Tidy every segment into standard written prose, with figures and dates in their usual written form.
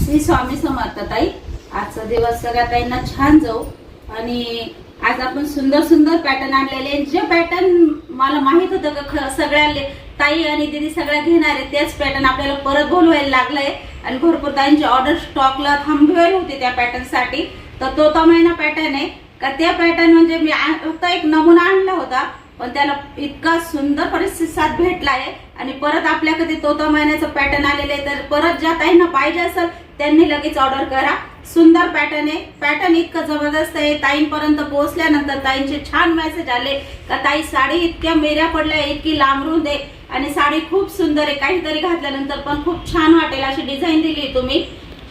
श्री स्वामी समर्थ ताई. आजचा दिवस सगळ्या ताईंना छान जाऊ. आणि आज आपण सुंदर सुंदर पॅटर्न आणलेले. जे पॅटर्न मला माहित होतं का सगळ्या ताई आणि दीदी सगळ्या घेणार आहे तेच पॅटर्न आपल्याला परत बोलवायला लागलंय. आणि भरपूर ताईंची ऑर्डर स्टॉकला थांबवेल होते त्या पॅटर्न साठी. तर तो महिना पॅटर्न आहे का त्या पॅटर्न म्हणजे मी फक्त एक नमुना आणला होता पण त्याला इतका सुंदर प्रतिसाद भेटला आहे. आणि परत आपल्याकडे तो महिन्याचं पॅटर्न आलेले आहे. तर परत ज्या ताईंना पाहिजे असेल त्यांनी लगेच ऑर्डर करा. सुंदर पॅटर्न आहे. पॅटर्न इतकं जबरदस्त आहे. ताईंपर्यंत पोहोचल्यानंतर ताईंचे छान मेसेज आले का ताई साडी इतक्या मेऱ्या पडल्या, इतकी लांबरून दे आणि साडी खूप सुंदर आहे, काहीतरी घातल्यानंतर पण खूप छान वाटेल अशी डिझाईन दिली तुम्ही.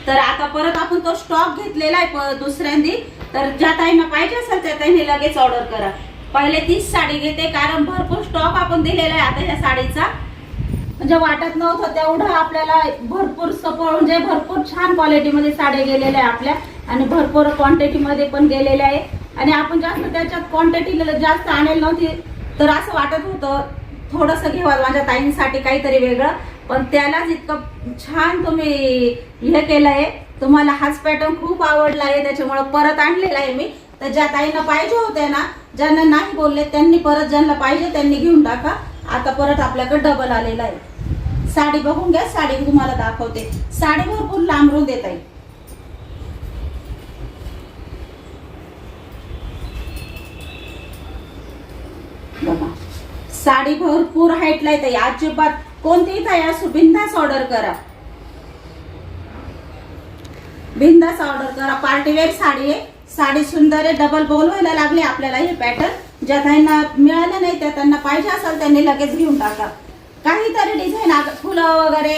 तर आता परत आपण तो स्टॉक घेतलेला आहे दुसऱ्यांदी. तर ज्या ताईंना पाहिजे असेल त्या ताईंनी लगेच ऑर्डर करा. पहिले 30 साडी घेते कारण भरपूर स्टॉक आपण दिलेला आहे आता ह्या साडीचा. म्हणजे वाटत नव्हतं तेवढं आपल्याला भरपूर सपोर्ट म्हणजे भरपूर छान क्वालिटीमध्ये साड्या गेलेल्या आहे आपल्या आणि भरपूर क्वांटिटीमध्ये पण गेलेल्या आहे. आणि आपण जास्त त्याच्यात क्वांटिटी जास्त आणेल नव्हती तर असं वाटत होतं थोडंसं घेवा माझ्या ताईंसाठी काहीतरी वेगळं. पण त्यालाच इतकं छान तुम्ही हे केलं आहे. तुम्हाला हाच पॅटर्न खूप आवडला आहे त्याच्यामुळे परत आणलेला आहे मी. तर ज्या ताईंना पाहिजे होत्या ना, ज्यांना नाही बोलले त्यांनी परत ज्यांना पाहिजे त्यांनी घेऊन टाका. आता परत आपल्याकडे डबल आलेला आहे. साडी बघून घ्या. साडी तुम्हाला दाखवते. साडी भरपूर लांबरून देत आहे. बघा साडी भरपूर हाईटला येते. अजिबात कोणतीही ताई असो बिंदास ऑर्डर करा. बिंदास ऑर्डर करा. पार्टीवेअर साडी आहे. साडी सुंदर आहे. डबल बोलवायला लागले आपल्याला हे पॅटर्न. ज्या ताईंना मिळालं नाही त्या त्यांना पाहिजे असेल त्यांनी लगेच घेऊन टाका. काहीतरी डिझाईन फुलं वगैरे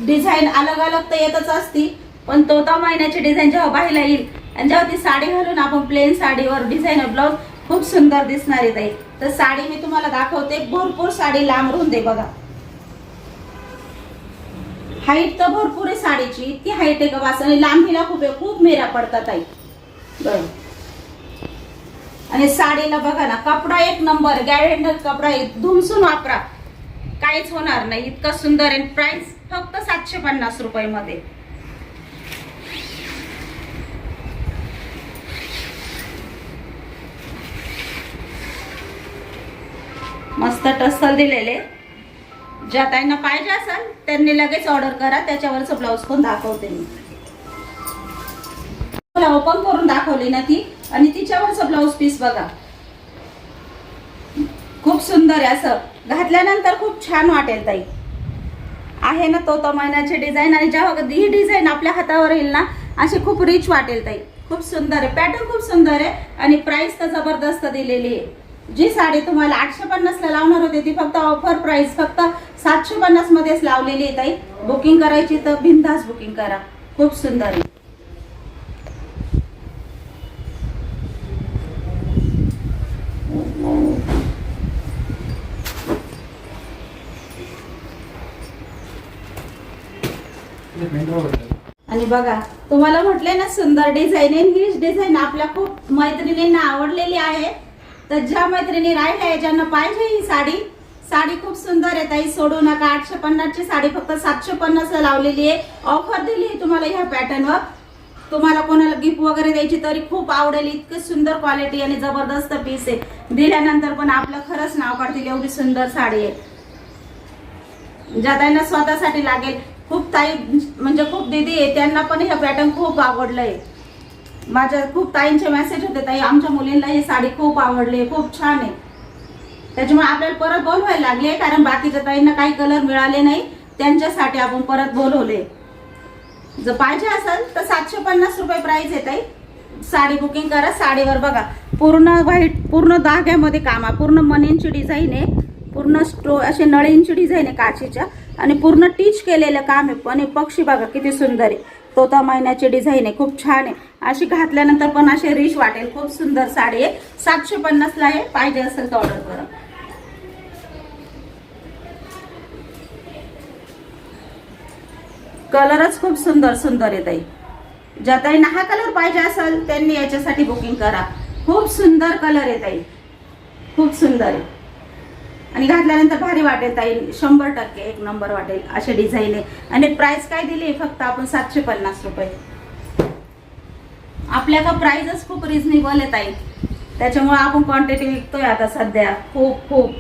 डिझाईन अलग अलग तर येतच असती पण तो महिन्याची डिझाईन जेव्हा पाहायला येईल आणि जेव्हा ती साडी घालून आपण प्लेन साडीवर डिझाईनर ब्लाउज खूप सुंदर दिसणार आहे ताई. तर साडी मी तुम्हाला दाखवते. भरपूर साडी लांबरून दे. बघा हाईट तर भरपूर आहे साडीची. इतकी हाईट आहे का बस. आणि लांबीला खूप मेऱ्या पडतात ताई. बरं आणि साडीला बघा ना कपडा एक नंबर गॅरंटेड कपडा आहे. धुमसून वापरा काहीच होणार नाही. इतका सुंदर आहे. प्राइस फक्त 750 रुपये मध्ये. मस्त टसल दिलेले. ज्या ताईंना पाहिजे असेल त्यांनी लगेच ऑर्डर करा. त्याच्यावरच ब्लाउज पण दाखवते मी. ओपन करून दाखवली ना ती आणि तिच्यावरच ब्लाउज पीस बघा खूप सुंदर आहे. असं घातल्यानंतर खूप छान वाटेल ताई. आहे ना तो महिन्याची डिझाईन. आणि जेव्हा ही डिझाईन आपल्या हातावर येईल ना अशी खूप रिच वाटेल ताई. खूप सुंदर आहे. पॅटर्न खूप सुंदर आहे आणि प्राइस तर जबरदस्त दिलेली आहे. जी साडी तुम्हाला 850 ला लावणार होती ती फक्त ऑफर प्राइस फक्त 750 मध्येच लावलेली आहे ताई. बुकिंग करायची तर बिनधास्त बुकिंग करा. खूप सुंदर आहे. आणि बघा तुम्हाला म्हटले ना सुंदर डिझाईन आहे. हीच डिझाईन आपल्या खूप मैत्रिणींना आवडलेली आहे. तर ज्या मैत्रिणी राहिल्या ज्यांना पाहिजे ही साडी खूप सुंदर आहे ताई. सोडू नका. 850 ची साडी फक्त 750 ला लावलेली आहे. ऑफर दिली आहे तुम्हाला ह्या पॅटर्नवर. तुम्हाला कोणाला गिफ्ट वगैरे द्यायची तरी खूप आवडेल. इतकी सुंदर क्वालिटी आणि जबरदस्त पीस आहे. दिल्यानंतर पण आपलं खरंच नाव काढतील एवढी सुंदर साडी आहे. ज्या ताईंना स्वतःसाठी लागेल. खूप ताई म्हणजे खूप दीदी आहे त्यांना पण हे पॅटर्न खूप आवडलंय. माझ्या खूप ताईंचे मेसेज होते ताई आमच्या मुलींना ही साडी खूप आवडली, खूप छान आहे. त्याच्यामुळे आपल्याला परत बोलवायला लागले कारण बाकीच्या ताईंना काही कलर मिळाले नाही त्यांच्यासाठी आपण परत बोलवले. जर पाहिजे असेल तर 750 रुपये प्राइस आहे ताई. साडी बुकिंग करा. साडीवर बघा पूर्ण व्हाईट पूर्ण धाग्यामध्ये काम आहे. पूर्ण मनींची डिझाईन आहे. पूर्ण असे नळींची डिझाईन आहे काचीच्या आणि पूर्ण टीच केलेलं काम आहे. पण पक्षी बघा किती सुंदर आहे. तो महिन्याची डिझाईन आहे. खूप छान आहे. अशी घातल्यानंतर पण असे रिच वाटेल. खूप सुंदर साडी आहे. 750 ला आहे. पाहिजे असेल तर ऑर्डर करा. कलरच खूप सुंदर सुंदर आहे ताई. ज्या ताईंना हा कलर पाहिजे असेल त्यांनी याच्यासाठी बुकिंग करा. खूप सुंदर कलर आहे ताई. खूप सुंदर आहे. आणि घातल्यानंतर भारी वाटेल ताई, 100% एक नंबर वाटेल असे डिझाईन आहे. आणि प्राइस काय दिली फक्त आपण 750 रुपये. आपल्याकडे प्राइसच खूप रिजनेबल आहे ताई, त्याच्यामुळे आपण क्वांटिटी विकतोय आता सध्या खूप खूप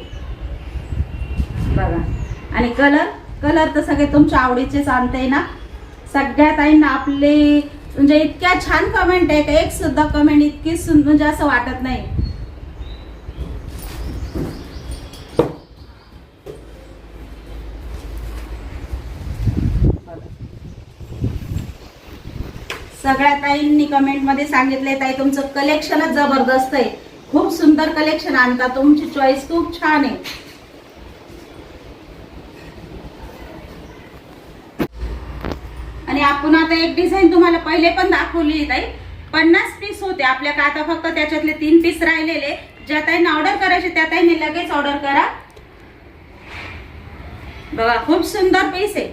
बघा. आणि कलर तर सगळे तुमच्या आवडीचेच आणते ना. सगळ्या ताईंना आपले म्हणजे इतक्या छान कमेंट आहे का एक सुद्धा कमेंट इतकी सुंदर म्हणजे असं वाटत नाही. सगळ्या ताईंनी कमेंट मध्ये सांगितले ताई तुमचं कलेक्शनच जबरदस्त आहे, खूप सुंदर कलेक्शन आणता, तुमची चॉईस खूप छान आहे. आणि आपण आता एक डिझाईन तुम्हाला पहिले पण दाखवली ताई, 50 पीस होते आपल्याकडे, आता फक्त त्याच्यातले 3 पीस राहिलेले. ज्या ताईंना ऑर्डर करायचे त्या ताईंनी लगेच ऑर्डर करा. बघा खूप सुंदर पीस आहे,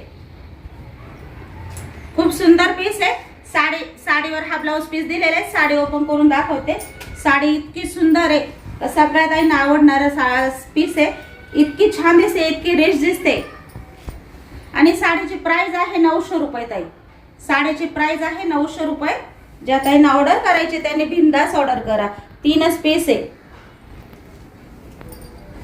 खूप सुंदर पीस आहे. साडीवर हा ब्लाउज पीस दिलेला आहे. साडी ओपन करून दाखवते. साडी इतकी सुंदर आहे, सगळ्या ताईंना आवडणारा पीस आहे. इतकी छान दिसते, इतकी रिच दिसते. आणि साडीची प्राइस आहे 900 रुपये ताई. साडीची प्राइस आहे 900 रुपये. ज्या ताईंना ऑर्डर करायची त्यांनी बिंदास ऑर्डर करा. 3च पीस आहे.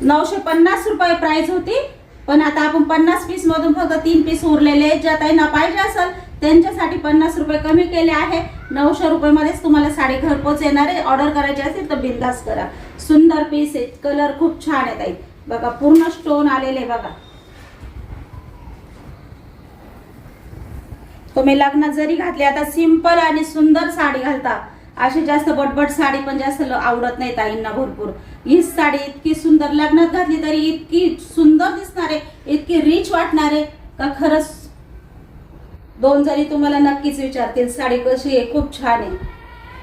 950 रुपये प्राइस होती, पण आता आपण 50 पीस मधून फक्त 3 पीस उरलेले. ज्या ताईंना पाहिजे असेल त्यांच्यासाठी 50 रुपये कमी केले आहे. 900 रुपये मध्येच तुम्हाला साडी घरपोच येणार आहे. ऑर्डर करायची असेल तर बिंदास करा. सुंदर पीस आहे, कलर खूप छान आहे ताई. बघा पूर्ण स्टोन आलेले बघा. तुम्ही लग्नात जरी घातली, आता सिंपल आणि सुंदर साडी घालता, अशी जास्त बटबट साडी पण जास्त आवडत नाही ताईंना भरपूर. ही साडी इतकी सुंदर लग्नात घातली तरी इतकी सुंदर दिसणार आहे, इतकी रिच वाटणार आहे का खरंच 2 जणी तुम्हाला नक्कीच विचारतील साडी कशी आहे. खूप छान आहे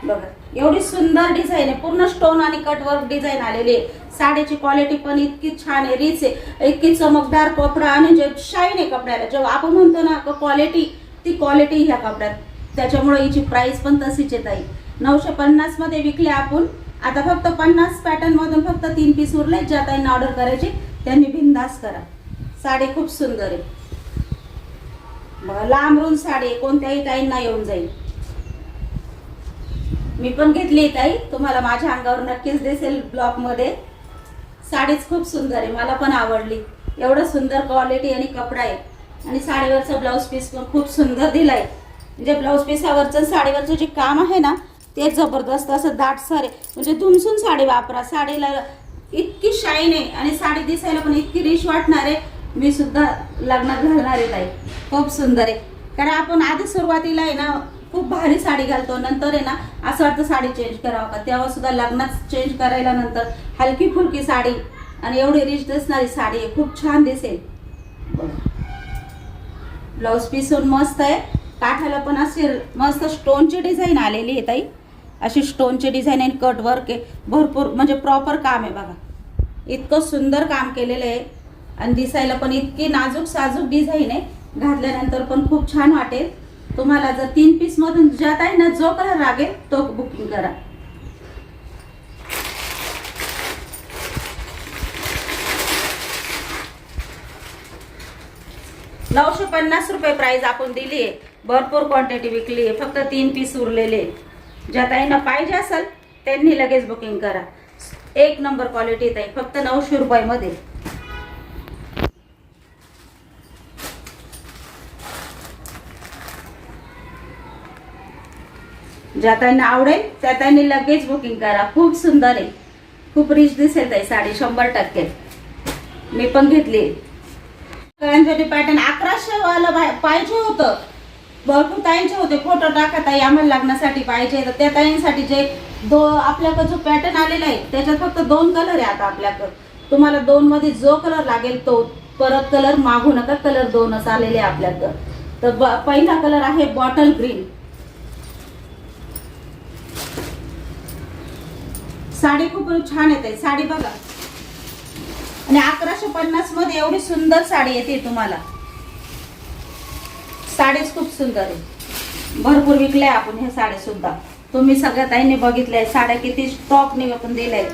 बघा, एवढी सुंदर डिझाईन आहे. पूर्ण स्टोन आणि कटवर्क डिझाईन आलेली आहे. साडीची क्वालिटी पण इतकी छान आहे, रिच आहे, इतकी चमकदार कपडा आणि जे शाईन आहे कपड्याला. जेव्हा आपण म्हणतो ना क्वालिटी, ती क्वालिटी ह्या कपड्यात, त्याच्यामुळे हिची प्राइस पण तशीच आहे ताई. 950 मध्ये विकले आपण. आता फक्त 50 पॅटर्न मधून फक्त 3 पीस उरले. ज्या ताईंना ऑर्डर करायची त्यांनी बिंदास करा. साडी खूप सुंदर आहे बघा, लांबरून साडी कोणत्याही ताईंना येऊन जाईल. मी पण घेतली ताई, तुम्हाला माझ्या अंगावर नक्कीच दिसेल ब्लॉग मध्ये. साडीच खूप सुंदर आहे, मला पण आवडली. एवढं सुंदर क्वालिटी आणि कपडा आहे. आणि साडीवरचं ब्लाऊज पीस पण खूप सुंदर दिलाय. म्हणजे ब्लाऊज पीसावरचं साडीवरचं जे काम आहे ना ते जबरदस्त असं दाटसर आहे. म्हणजे धुमसून साडी वापरा, साडीला इतकी शाईन आहे आणि साडी दिसायला पण इतकी रिच वाटणार आहे. मी सुद्धा लग्नात घालणार आहे ताई, खूप सुंदर आहे. कारण आपण आधी सुरुवातीला आहे ना खूप भारी साडी घालतो, नंतर आहे ना असं वाटतं साडी चेंज करावं का. तेव्हा सुद्धा लग्नात चेंज करायला नंतर हलकी फुलकी साडी आणि एवढी रिच दिसणारी साडी आहे, खूप छान दिसेल. ब्लाउज पीस मस्त आहे. काठाला पण अशी मस्त स्टोनची डिझाईन आलेली आहे ताई. अशी स्टोनची डिझाईन आहे, कट वर्क आहे भरपूर, म्हणजे प्रॉपर काम आहे बघा. इतकं सुंदर काम केलेलं आहे आणि दिसायला पण इतकी नाजूक साजूक डिझाईन आहे. घातल्यानंतर पण खूप छान वाटेल. तुम्हाला जर 3 पीस मधून ज्या ताईंना जो कलर लागेल तो बुकिंग करा. ₹950 प्राइस आपण दिली आहे. भरपूर क्वांटिटी विकली आहे, फक्त 3 पीस उरलेले. ज्या ताईंना पाहिजे असेल त्यांनी लगेच बुकिंग करा. एक नंबर क्वालिटी ताई, फक्त 900 रुपये मध्ये. ज्या ताईंना आवडेल त्या ताईंनी लगेच बुकिंग करा. खूप सुंदर आहे, खूप रिच दिसेल ताई साडी 100%. मी पण घेतली. सगळ्यांसाठी पॅटर्न 1100 वाला पाहिजे होतं. भरपूर ताईंचे होते, फोटो टाका ताई आम्हाला लग्नासाठी पाहिजे. तर त्या ताईंसाठी जे आपल्याकडे जो पॅटर्न आलेला आहे त्याच्यात फक्त 2 कलर आहे आता आपल्याकडे. तुम्हाला 2 मध्ये जो कलर लागेल तो, परत कलर मागू नका, कलर 2च आलेले आपल्याकडे. तर पहिला कलर आहे बॉटल ग्रीन. साडी खूप छान येते. साडी बघा, आणि 1150 मध्ये एवढी सुंदर साडी येते तुम्हाला. साडीच खूप सुंदर आहे. भरपूर विकल्या आपण हे साडी सुद्धा. तुम्ही सगळ्या ताईंनी बघितलंय साड्या किती स्टॉक निघून दिलाय.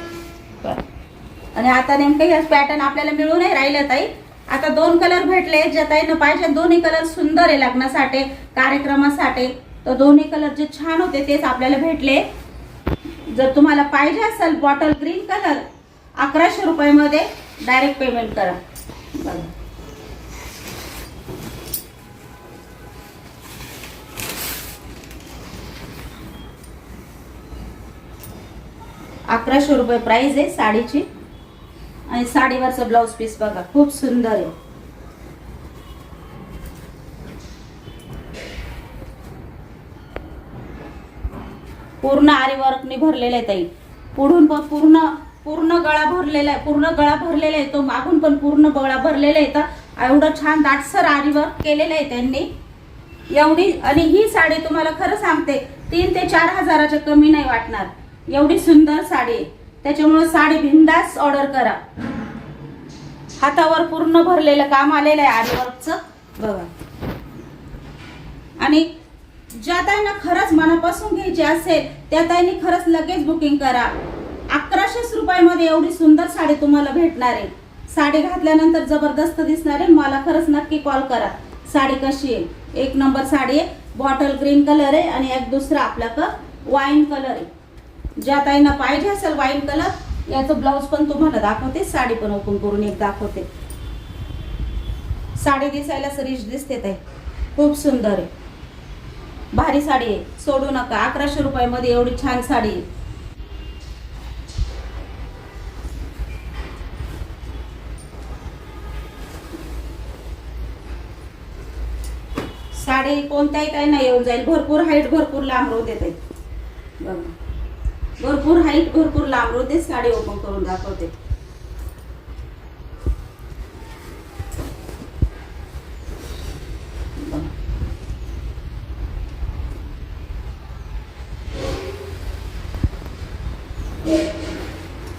आणि आता नेमकं हे पॅटर्न आपल्याला मिळू नाही राहिलं ताई. आता 2 कलर भेटले, ज्या ताईंना पाहिजे. दोन्ही कलर सुंदर आहे लग्नासाठी, कार्यक्रमासाठी. तर दोन्ही कलर जे छान होते तेच आपल्याला भेटले. जर तुम्हाला पाहिजे असेल बॉटल ग्रीन कलर 1100 रुपयामध्ये डायरेक्ट पेमेंट करा. बघा 1100 रुपये प्राइस आहे साडीची. आणि साडीवरचं ब्लाउज पीस बघा खूप सुंदर आहे. पूर्ण आरी वर्कने भरलेलं आहे ताई. पुढून पण पूर्ण गळा भरलेला आहे. पूर्ण गळा भरलेला आहे. तो मागून पण पूर्ण गळा भरलेला आहे. तर एवढं छान दाटसर आरी वर्क केलेलं आहे त्यांनी. एवढी आणि ही साडी तुम्हाला खरं सांगते 3 ते 4 हजाराच्या कमी नाही वाटणार. एवढी सुंदर साडी आहे. त्याच्यामुळे साडी बिंदास ऑर्डर करा. हातावर पूर्ण भरलेलं काम आलेलं आहे आरी वर्कचं बघा. आणि ज्या ताईंना खरंच मनापासून घ्यायची असेल त्या ताईंनी खरंच लगेच बुकिंग करा. 1100 रुपयामध्ये एवढी सुंदर साडी तुम्हाला भेटणार आहे. साडी घातल्यानंतर जबरदस्त दिसणार आहे. मला खरंच नक्की कॉल करा. साडी कशी आहे? एक नंबर साडी आहे. बॉटल ग्रीन कलर आहे आणि एक दुसरा आपला वाईन कलर आहे. ज्या ताईंना पाहिजे असेल वाईन कलर याचं ब्लाउज पण तुम्हाला दाखवते. साडी पण ओपन करून एक दाखवते. साडी दिसायला रिच दिसते ताई. खूप सुंदर आहे. भारी साडी आहे. सोडू नका. 1100 रुपयामध्ये एवढी छान साडी आहे. साडी कोणत्याही काही नाही येऊन जाईल. भरपूर हाईट भरपूर लांब रोद येते बघा. भरपूर हाईट भरपूर लांब रोद. साडी ओपन करून दाखवते.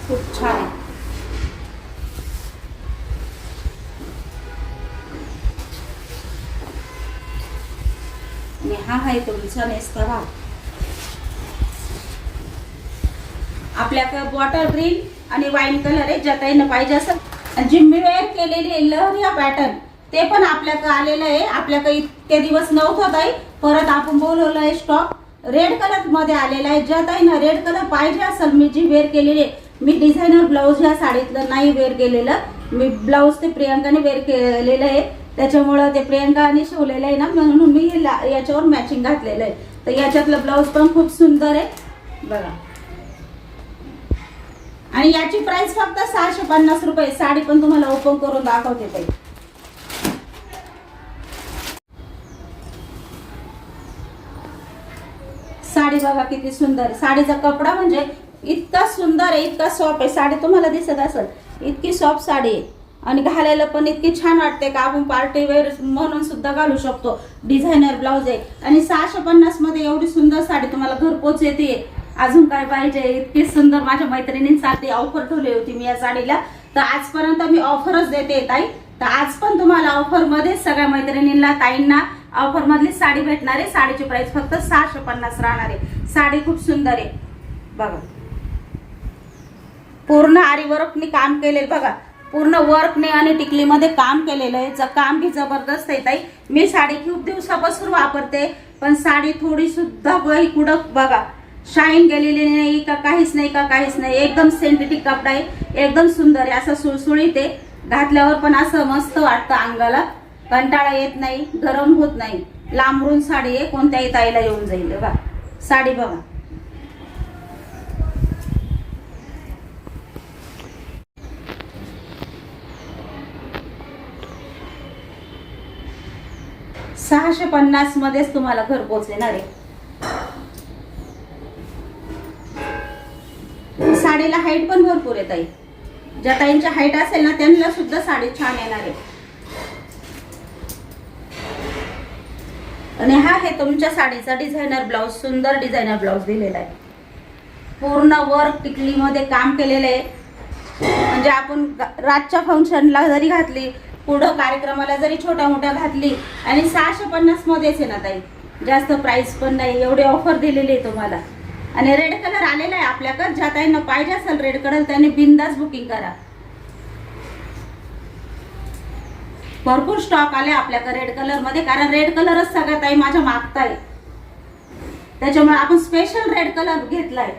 खूप छान आहे. आणि हा आहे तुमचा नेसता भाग. आपल्याकडे बॉटल ग्रीन आणि वाईन कलर आहे. ज्या ताईंना पाहिजे असेल जिम्मी वेअर केलेली लहरिया पॅटर्न ते पण आपल्याकडे आलेलं आहे. आपल्याकडे इतके दिवस नव्हतं ताई. परत आपण बोलवलं आहे स्टॉक. रेड कलर मध्ये आलेला आहे. ज्या ताईंना रेड कलर पाहिजे असेल मी जी वेअर केलेली आहे. मी डिझायनर ब्लाऊज ह्या साडीतलं नाही वेअर केलेलं. मी ब्लाऊज ते प्रियंकाने वेअर केलेलं आहे. त्याच्यामुळं ते प्रियंकाने शिवलेलं आहे ना म्हणून मी याच्यावर मॅचिंग घातलेलं आहे. तर याच्यातलं ब्लाऊज पण खूप सुंदर आहे बघा. आणि याची प्राइस फक्त 650 रुपये. साडी पण तुम्हाला ओपन करून दाखवते ताई. साडी बघा किती सुंदर आहे. साडीचा कपडा म्हणजे इतका सुंदर आहे. इतका सॉफ्ट आहे. साडी तुम्हाला दिसत असेल इतकी सॉफ्ट साडी आहे. आणि घालायला पण इतकी छान वाटते का आपण पार्टी वेअर म्हणून सुद्धा घालू शकतो. डिझायनर ब्लाऊज आहे. आणि 650 मध्ये एवढी सुंदर साडी तुम्हाला घरपोच येते. अजून काय पाहिजे? इतकी सुंदर माझ्या मैत्रिणींसाठी ऑफर ठेवली होती मी या साडीला. तर आजपर्यंत मी ऑफरच देते ताई. तर आज पण तुम्हाला ऑफर मध्ये सगळ्या मैत्रिणींना ताईंना ऑफर मधली साडी भेटणार आहे. साडीची प्राइस फक्त 650 राहणार आहे. साडी खूप सुंदर आहे बघा. पूर्ण आरी वर्कने काम केलेलं बघा. पूर्ण वर्कने आणि टिकलीमध्ये काम केलेलं आहे. काम भी जबरदस्त आहे ताई. मी साडी खूप दिवसापासून वापरते पण साडी थोडी सुद्धा कुडक बघा शाईन गेलेली नाही का काहीच नाही का काहीच नाही. एकदम सिंथेटिक कपडा आहे. एकदम सुंदर आहे. असं सुळसुळीत आहे. घातल्यावर पण असं मस्त वाटतं अंगाला. कंटाळा येत नाही. गरम होत नाही. लांबरून साडी आहे. कोणत्याही ताईला येऊन जाईल बघा. साडी बघा. $650 मध्येच तुम्हाला घर पोहोचणार आहे. साडीला हाईट पण भरपूर आहे ताई. ज्या ताईंच्या हाईट असेल ना त्यांना सुद्धा साडी छान येणार आहे. आणि हा आहे तुमच्या साडीचा डिझायनर ब्लाऊज. सुंदर डिझायनर ब्लाऊज दिलेला आहे. पूर्ण वर्क टिकली मध्ये काम केलेलं आहे. म्हणजे आपण रातच्या फंक्शनला जरी घातली, पुढं कार्यक्रमाला जरी छोट्या मोठ्या घातली आणि 650 मध्येच आहे ना ताई. जास्त प्राइस पण नाही. एवढी ऑफर दिलेली आहे तुम्हाला. आणि रेड कलर आलेला आहे आपल्याकडे. ज्या ताईंना पाहिजे असेल रेड कलर त्यांनी बिंदास बुकिंग करा. भरपूर स्टॉक आले आपल्याकडे रेड कलर मध्ये, कारण रेड कलरच सगळ्या ताई माझ्या मागताय, त्याच्यामुळे आपण स्पेशल रेड कलर घेतलाय.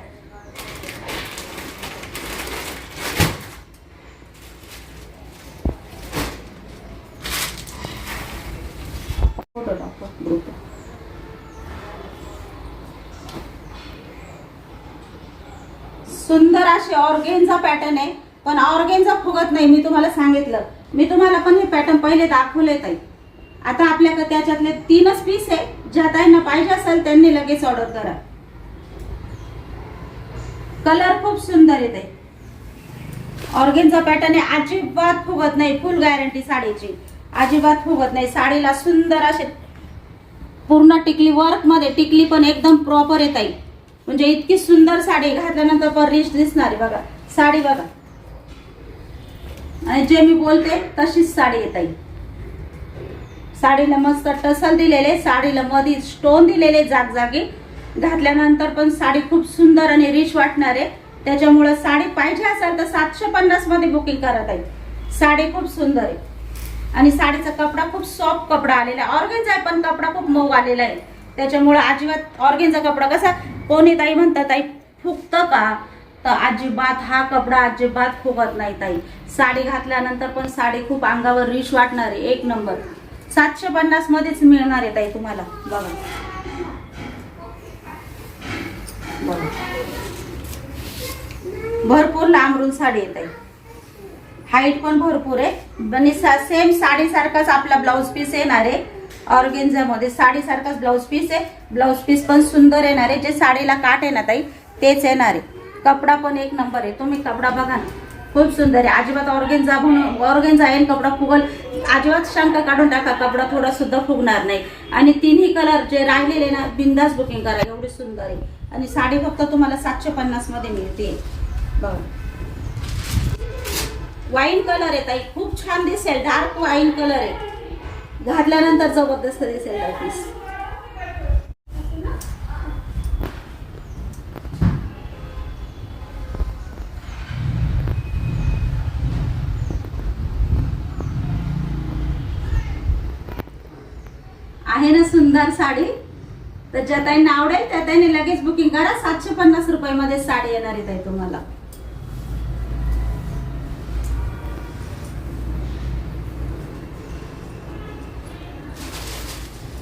सुंदर असे ऑर्गेन्झा पॅटर्न आहे, पण ऑर्गेन्झा फुगत नाही. मी तुम्हाला सांगितलं, मी तुम्हाला पण हे पॅटर्न पहिले दाखवले ताई. आता आपल्याकडे त्याच्यातले 3च पीस आहे. ज्या ताईंना पाहिजे असेल त्यांनी लगेच ऑर्डर करा. कलर खूप सुंदर आहे ताई. ऑर्गेन्झा पॅटर्न आहे, अजिबात फुगत नाही. फुल गॅरंटी साडीची, अजिबात फुगत नाही. साडीला सुंदर असे पूर्ण टिकली वर्क मध्ये, टिकली पण एकदम प्रॉपर आहे ताई. म्हणजे इतकी सुंदर साडी घातल्यानंतर पण रिच दिसणार आहे. बघा साडी बघा, आणि जे मी बोलते तशीच साडी आहे ताई. साडीला मस्त टसल दिलेले, साडीला मध्ये स्टोन दिलेले जागजागी. घातल्यानंतर पण साडी खूप सुंदर आणि रिच वाटणार आहे. त्याच्यामुळे साडी पाहिजे असेल तर 750 मध्ये बुकिंग करा ताई. साडी खूप सुंदर आहे आणि साडीचा कपडा खूप सॉफ्ट कपडा आलेला आहे. ऑर्गेन्झा आहे पण कपडा खूप मऊ आलेला आहे. त्याच्यामुळे अजिबात ऑर्गेन्झा कपडा कसा, कोणी ताई म्हणतात ताई फुगतं का, तर अजिबात हा कपडा अजिबात फुगत नाही ताई. साडी घातल्यानंतर पण साडी खूप अंगावर रिच वाटणार आहे. एक नंबर. 750 मध्येच मिळणार आहे ताई तुम्हाला. बघा भरपूर लांबरून साडी आहे ताई. हाईट पण भरपूर आहे आणि सेम साडी सारखाच आपला ब्लाउज पीस येणार आहे. ऑर्गेन्झा मध्ये साडी सारखाच ब्लाउज पीस आहे. ब्लाउज पीस पण सुंदर येणार आहे. जे साडीला काट आहे ना ताई तेच येणार आहे. कपडा पण एक नंबर आहे. तुम्ही कपडा बघा ना, खूप सुंदर आहे. अजिबात ऑर्गेन्झा म्हणून ऑर्गेन्झा आहे कपडा फुगल अजिबात शंका काढून टाका. कपडा थोडा सुद्धा फुगणार नाही. आणि तिन्ही कलर जे राहिलेले ना बिंदास बुकिंग करा. एवढी सुंदर आहे. आणि साडी फक्त तुम्हाला 750 मध्ये मिळते. बघा वाईन कलर आहे ताई, खूप छान दिसेल. डार्क वाईन कलर आहे. घातल्यानंतर जबरदस्त दिसेल पीस. आहे ना सुंदर साडी. तर ज्या ताईंना आवडेल त्या ताईंनी लगेच बुकिंग करा. 750 रुपयामध्ये साडी येणार आहे ताई तुम्हाला.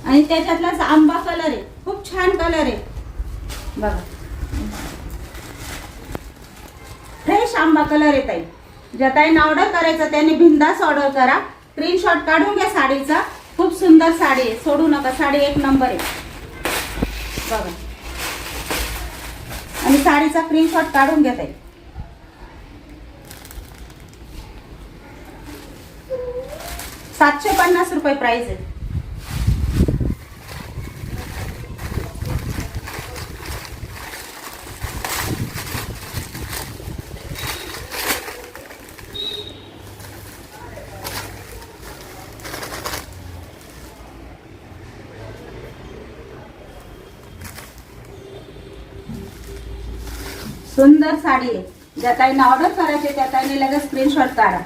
आणि त्याच्यातलाच आंबा कलर आहे, खूप छान कलर आहे. बघा फ्रेश आंबा कलर आहे ताई. ज्या ताईंना ऑर्डर करायचं त्यांनी बिंदास ऑर्डर करा. स्क्रीनशॉट काढून घ्या साडीचा. खूप सुंदर साडी आहे, सोडू नका. साडी एक नंबर आहे. बघा आणि साडीचा स्क्रीनशॉट काढून घ्या ताई. ₹750 प्राइस आहे. सुंदर साडी आहे. ज्या ताईंना ऑर्डर करायचे त्या ताईंनी लगेच स्क्रीनशॉट काढा.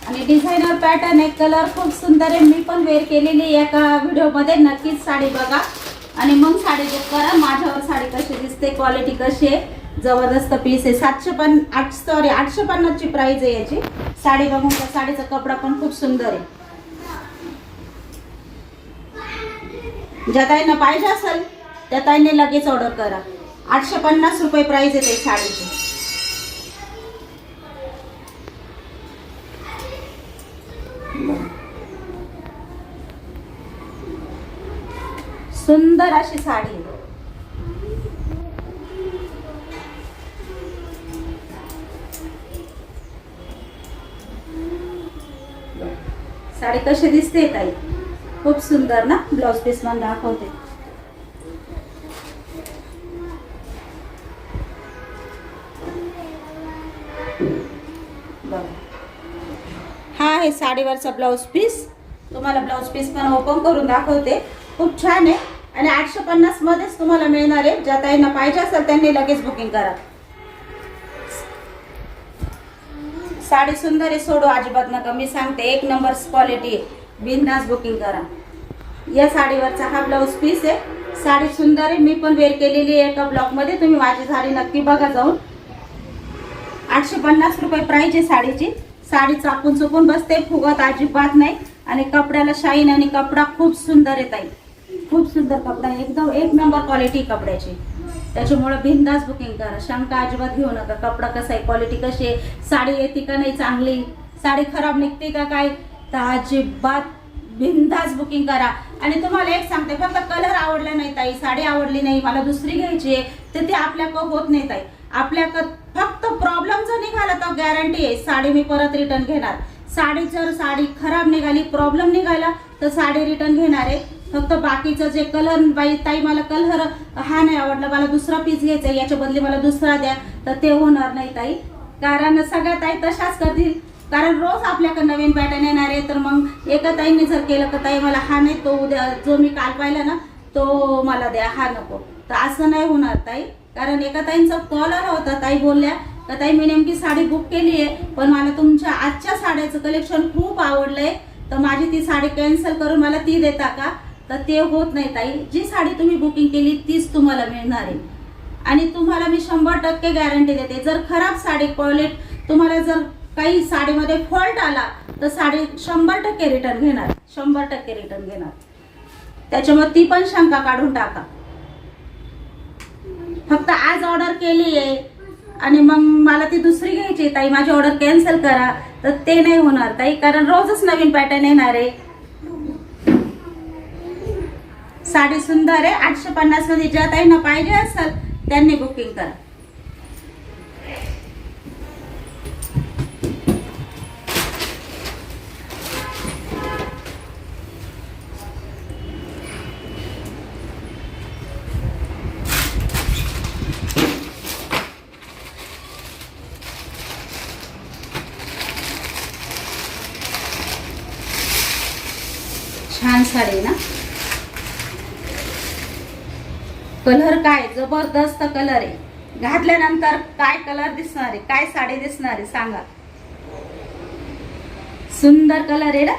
आणि डिझायनर पॅटर्न आहे. कलर खूप सुंदर आहे. मी पण वेअर केलेली एका व्हिडिओ मध्ये. नक्कीच साडी बघा आणि मग साडी बुक करा. माझ्यावर साडी कशी दिसते, क्वालिटी कशी आहे, जबरदस्त पीस आहे. 850 ची प्राइस आहे याची. साडी बघून त्या साडीचा कपडा पण खूप सुंदर आहे. ज्या ताईंना पाहिजे असेल त्या ताईंनी लगेच ऑर्डर करा. 850 रुपये प्राइस आहे साडीची. सुंदर अशी साडी आहे. साडी कशी दिसते ताई, खूप सुंदर ना. ब्लाउज पीस पण दाखवते. हा आहे साडीवरचा ब्लाउज पीस. तुम्हाला ब्लाऊज पीस पण ओपन करून दाखवते. खूप छान आहे आणि 850 मध्येच तुम्हाला मिळणार आहे. ज्या ताईंना पाहिजे असेल त्यांनी लगेच बुकिंग करा. साडी सुंदर आहे, सोडू अजिबात नका. मी सांगते एक नंबर क्वालिटी आहे. बिनधास्त बुकिंग करा. या साडीवरचा हा ब्लाऊज पीस आहे. साडी सुंदर आहे, मी पण वेअर केलेली आहे एका ब्लॉग मध्ये. तुम्ही माझी साडी नक्की बघा जाऊन. 850 रुपये प्राइस आहे साडीची. साडी चापून चुकून बसते, फुगत अजिबात नाही आणि कपड्याला शाईन आणि कपडा खूप सुंदर आहे ताई. खूप सुंदर कपडा, एकदम एक नंबर क्वालिटी कपड्याची. त्याच्यामुळे बिनधास्त बुकिंग करा. शंका अजिबात घेऊ नका. कपडा कसा आहे, क्वालिटी कशी आहे, साडी येते का नाही चांगली, साडी खराब निघते का काय, तर अजिबात बिनधास्त बुकिंग करा. आणि तुम्हाला एक सांगते, फक्त कलर आवडला नाही ताई, साडी आवडली नाही, मला दुसरी घ्यायची आहे, तर ते आपल्याकडं होत नाही ताई. आपल्याकडं फक्त प्रॉब्लेम जर निघाला तर गॅरंटी आहे साडी मी परत रिटर्न घेणार. साडी जर साडी खराब निघाली, प्रॉब्लेम निघाला तर साडी रिटर्न घेणार आहे. फक्त बाकीचं जे कलर, बाई ताई मला कलर हा नाही आवडला, मला दुसरा पीस घ्यायचा आहे, याच्या बदली मला दुसरा द्या, तर ते होणार नाही ताई. कारण सगळ्या ताई तशाच करतील. कारण रोज आपल्याकडे नवीन पॅटर्न येणार आहे. तर मग एका ताईंनी जर केलं तर ताई मला हा नाही, तो उद्या जो मी काल पाहिला ना तो मला द्या, हा नको, तर असं नाही होणार ताई. कारण एका ताईंचा कॉल आला होता, ताई बोलल्या का ताई मी नेमकी साडी बुक केली आहे, पण मला तुमच्या आजच्या साड्याचं कलेक्शन खूप आवडलंय, तर माझी ती साडी कॅन्सल करून मला ती देता का. तर ते होत नाही ताई. जी साडी तुम्ही बुकिंग केली तीच तुम्हाला मिळणार आहे. आणि तुम्हाला मी 100% गॅरंटी देते, जर खराब साडी क्वालिटी तुम्हाला जर काही साडीमध्ये फॉल्ट आला तर साडी 100% रिटर्न घेणार. 100% रिटर्न घेणार. त्याच्यामुळे ती पण शंका काढून टाका. फक्त आज ऑर्डर केली आहे आणि मग मला ती दुसरी घ्यायची ताई, माझी ऑर्डर कॅन्सल करा, तर ते नाही होणार ताई. कारण रोजच नवीन पॅटर्न येणार आहे. साडी सुंदर आहे. 850 मध्ये ज्या ताईंना पाहिजे असेल त्यांनी बुकिंग करा. छान साडी ना. कलर काय जबरदस्त कलर आहे. घातल्यानंतर काय कलर दिसणार आहे, काय साडी दिसणार आहे सांगा. सुंदर कलर आहे ना.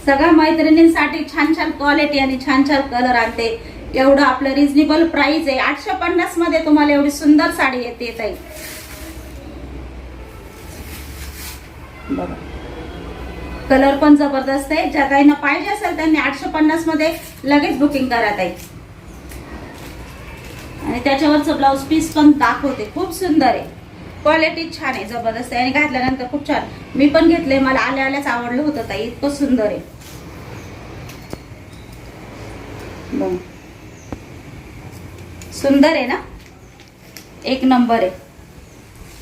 सगळ्या मैत्रिणींसाठी छान छान क्वालिटी आणि छान छान कलर आणते. एवढं आपलं रिजनेबल प्राइस आहे. 850 मध्ये तुम्हाला एवढी सुंदर साडी येते ताई. बघा कलर पण जबरदस्त आहे. ज्या ताईंना पाहिजे असेल त्यांनी 850 मध्ये लगेच बुकिंग करा ताई. आणि त्याच्यावरचं ब्लाऊज पीस पण दाखवते. खूप सुंदर आहे, क्वालिटी छान आहे, जबरदस्त आहे आणि घातल्यानंतर खूप छान. मी पण घेतले, मला आल्याच आवडलं होतं ताई. इतकं सुंदर आहे. सुंदर आहे ना, एक नंबर आहे.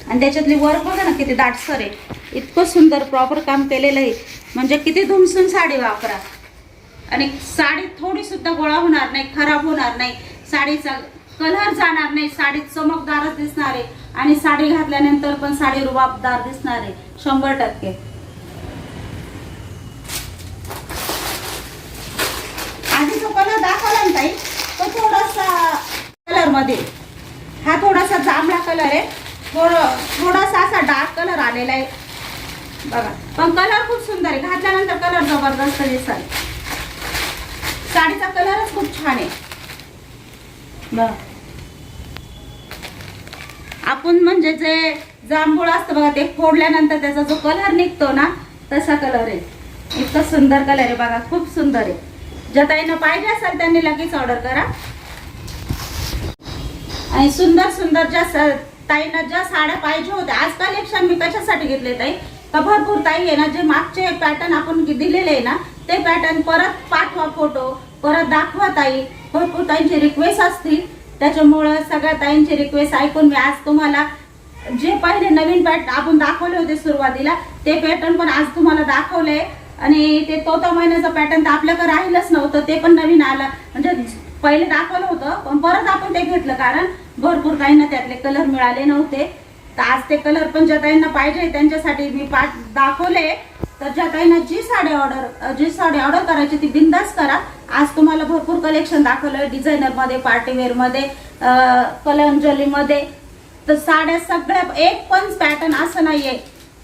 आणि त्याच्यातली वर्क बघा ना किती दाटसर आहे. इतकं सुंदर प्रॉपर काम केलेलं आहे. म्हणजे किती धुमसून साडी वापरा आणि साडी थोडी सुद्धा गोळा होणार नाही, खराब होणार नाही, साडीचा कलर जाणार नाही, साडी चमकदारच दिसणार आहे आणि साडी घातल्यानंतर पण साडी रुबाबदार दिसणार आहे 100%. आधी जो कलर दाखवला ना ताई तो थोडासा कलर मध्ये, हा थोडासा जांभळा कलर आहे, थोडासा असा डार्क कलर आलेला आहे बघा. पण कलर खूप सुंदर आहे. घातल्यानंतर कलर जबरदस्त दिसतो. साडीचा कलरच खूप छान आहे बघा. आपण म्हणजे जे जांभूळ असतं बघा ते फोडल्यानंतर त्याचा जो कलर निघतो ना तसा कलर आहे. इतका सुंदर कलर आहे बघा, खूप सुंदर आहे. ज्या ताईंना पाहिजे असेल त्यांनी लगेच ऑर्डर करा. आणि सुंदर सुंदर ज्या ताईंना ज्या साड्या पाहिजे होत्या, आज कलेक्शन मी कशासाठी घेतले ताई, तर भरपूर ताई आहे ना जे मागचे पॅटर्न आपण दिलेले आहे ना ते पॅटर्न परत पाठवा, फोटो परत दाखवा ताई. भरपूर ताईंची रिक्वेस्ट असतील, त्याच्यामुळं सगळ्या ताईंची रिक्वेस्ट ऐकून मी आज तुम्हाला जे पहिले नवीन पॅटर्न आपण दाखवले होते सुरुवातीला ते पॅटर्न पण आज तुम्हाला दाखवले. आणि ते तो महिन्याचा पॅटर्न तर आपल्याकडे राहिलंच नव्हतं, ते पण नवीन आलं. म्हणजे पहिले दाखवलं होतं पण परत आपण ते घेतलं कारण भरपूर ताईंना त्यातले कलर मिळाले नव्हते. तर आज ते कलर पण ज्या ताईंना पाहिजे त्यांच्यासाठी मी दाखवले. तर ज्या ताईंना जी साडी ऑर्डर करायची ती बिंदास करा. आज तुम्हाला भरपूर कलेक्शन दाखवलं, डिझायनर मध्ये, पार्टीवेअर मध्ये, कलंजली मध्ये. तर साड्या सगळ्या एक पण पॅटर्न असं नाहीये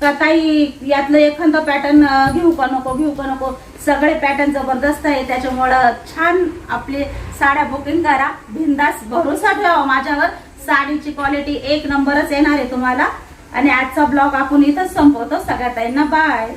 का ताई यातलं एखादं पॅटर्न घेऊ का नको. सगळे पॅटर्न जबरदस्त आहे. त्याच्यामुळं छान आपली साड्या बुकिंग करा. बिंदास भरोसा ठेवा माझ्यावर. साडीची क्वालिटी एक नंबरच येणार आहे तुम्हाला. आणि आजचा ब्लॉग आपण इथंच संपवतो. सगळ्या ताईंना बाय.